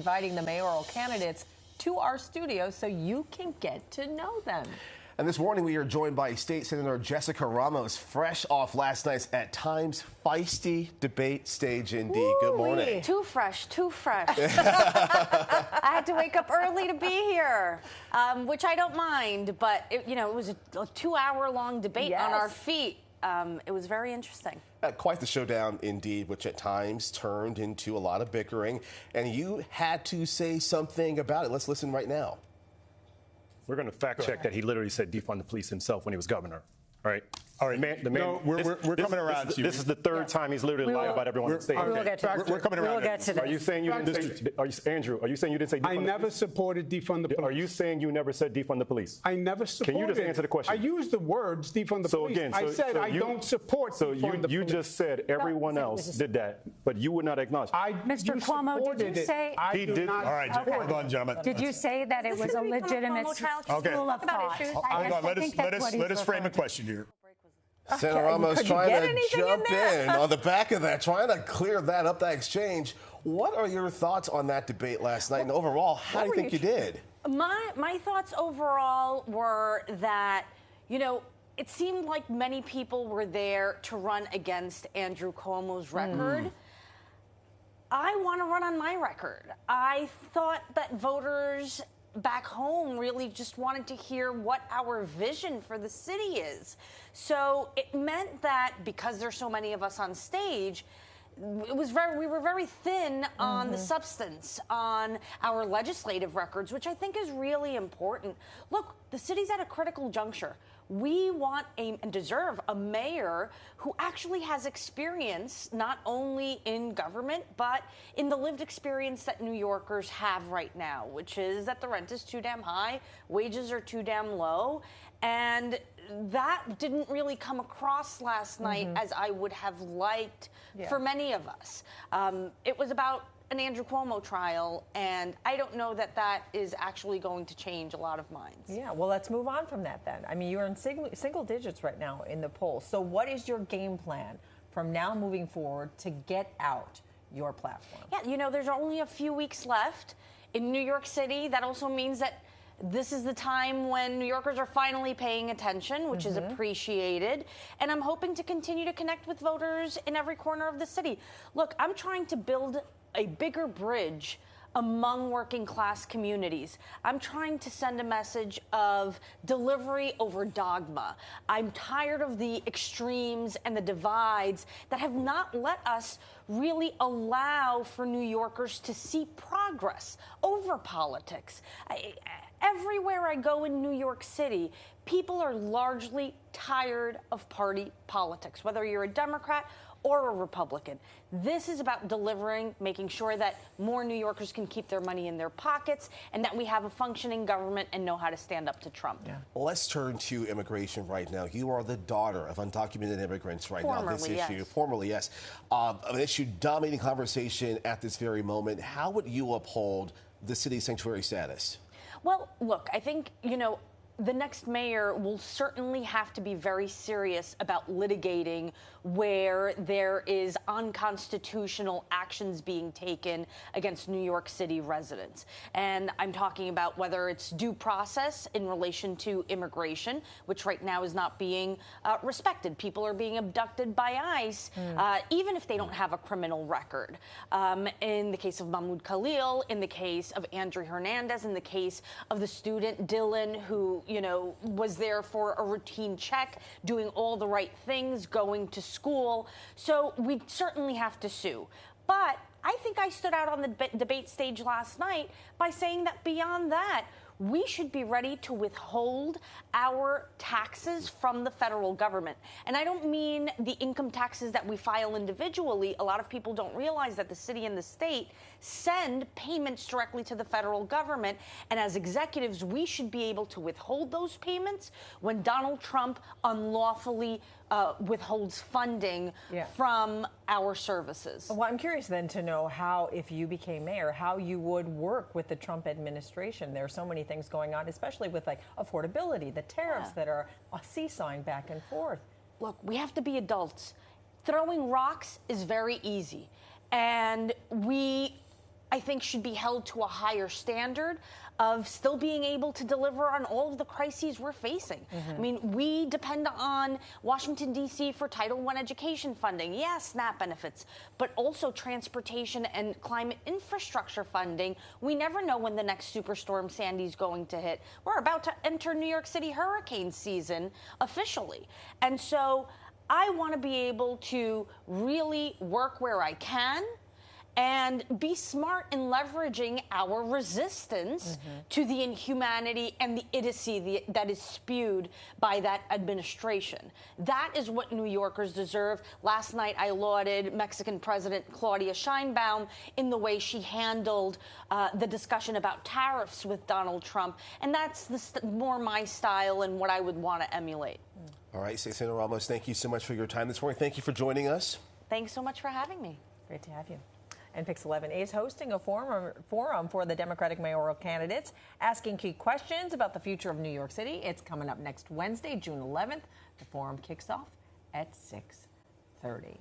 Inviting the mayoral candidates to our studio so you can get to know them. And this morning we are joined by State Senator Jessica Ramos, fresh off last night's At Times feisty debate stage indeed. Good morning. Too fresh, too fresh. I had to wake up early to be here, which I don't mind, but it was a 2-hour-long debate on our feet. It was very interesting. Quite the showdown indeed, which at times turned into a lot of bickering, and you had to say something about it. Let's listen right now. We're going to fact check that he literally said defund the police himself when he was governor. All right. All right. We're coming around to you. This is the third time he's literally lied about everyone on the stage. We're coming around. We'll get to this. Are you saying you didn't? Andrew, are you saying you didn't say defund the police? I never supported defund the police. Are you saying you never said defund the police? I never supported. Can you just answer the question? I used the words defund the police. I said I don't support defund the police. So you just said everyone else did that, but you would not acknowledge. Mr. Cuomo, did you say? He did. All right, hold on, gentlemen. Did you say that it was a legitimate school of thought? Hold on, let us frame a question here. Senator Ramos trying to jump in on the back of that, trying to clear that up, that exchange. What are your thoughts on that debate last night? And overall, how do you think you did? My thoughts overall were that, it seemed like many people were there to run against Andrew Cuomo's record. I want to run on my record. I thought that voters back home really just wanted to hear what our vision for the city is. So it meant that because there's so many of us on stage, we were very thin on the substance, on our legislative records, which I think is really important. Look, the city's at a critical juncture. We want and deserve a mayor who actually has experience not only in government, but in the lived experience that New Yorkers have right now, which is that the rent is too damn high, wages are too damn low, and that didn't really come across last night as I would have liked for many of us. It was about an Andrew Cuomo trial, and I don't know that that is actually going to change a lot of minds. Yeah, well, let's move on from that then. I mean, you're in single digits right now in the polls. So what is your game plan from now moving forward to get out your platform? Yeah, there's only a few weeks left in New York City. That also means that this is the time when New Yorkers are finally paying attention, which is appreciated. And I'm hoping to continue to connect with voters in every corner of the city. Look, I'm trying to build a bigger bridge among working class communities. I'm trying to send a message of delivery over dogma. I'm tired of the extremes and the divides that have not let us really allow for New Yorkers to see progress over politics. Everywhere I go in New York City, people are largely tired of party politics, whether you're a Democrat or a Republican. This is about delivering, making sure that more New Yorkers can keep their money in their pockets and that we have a functioning government and know how to stand up to Trump. Yeah. Well, let's turn to immigration right now. You are the daughter of undocumented immigrants right now. This issue, formerly, yes. An issue dominating conversation at this very moment. How would you uphold the city's sanctuary status? Well, look, I think, the next mayor will certainly have to be very serious about litigating where there is unconstitutional actions being taken against New York City residents. And I'm talking about whether it's due process in relation to immigration, which right now is not being respected. People are being abducted by ICE, even if they don't have a criminal record. In the case of Mahmoud Khalil, in the case of Andrew Hernandez, in the case of the student Dylan, who was there for a routine check, doing all the right things, going to school. So we certainly have to sue. But I think I stood out on the debate stage last night by saying that beyond that, we should be ready to withhold our taxes from the federal government. And I don't mean the income taxes that we file individually. A lot of people don't realize that the city and the state send payments directly to the federal government. And as executives, we should be able to withhold those payments when Donald Trump unlawfully withholds funding from our services. Well, I'm curious then to know how, if you became mayor, how you would work with the Trump administration. There are so many things going on, especially with like affordability, the tariffs that are seesawing back and forth. Look, we have to be adults. Throwing rocks is very easy. And we I think, should be held to a higher standard of still being able to deliver on all of the crises we're facing. I mean, we depend on Washington, D.C. for Title I education funding, SNAP benefits, but also transportation and climate infrastructure funding. We never know when the next Superstorm Sandy's going to hit. We're about to enter New York City hurricane season officially. And so I want to be able to really work where I can and be smart in leveraging our resistance to the inhumanity and the idiocy that is spewed by that administration. That is what New Yorkers deserve. Last night, I lauded Mexican President Claudia Sheinbaum in the way she handled the discussion about tariffs with Donald Trump. And that's more my style and what I would want to emulate. All right, Senator Ramos, thank you so much for your time this morning. Thank you for joining us. Thanks so much for having me. Great to have you. And Pix 11 is hosting a forum for the Democratic mayoral candidates, asking key questions about the future of New York City. It's coming up next Wednesday, June 11th. The forum kicks off at 6:30.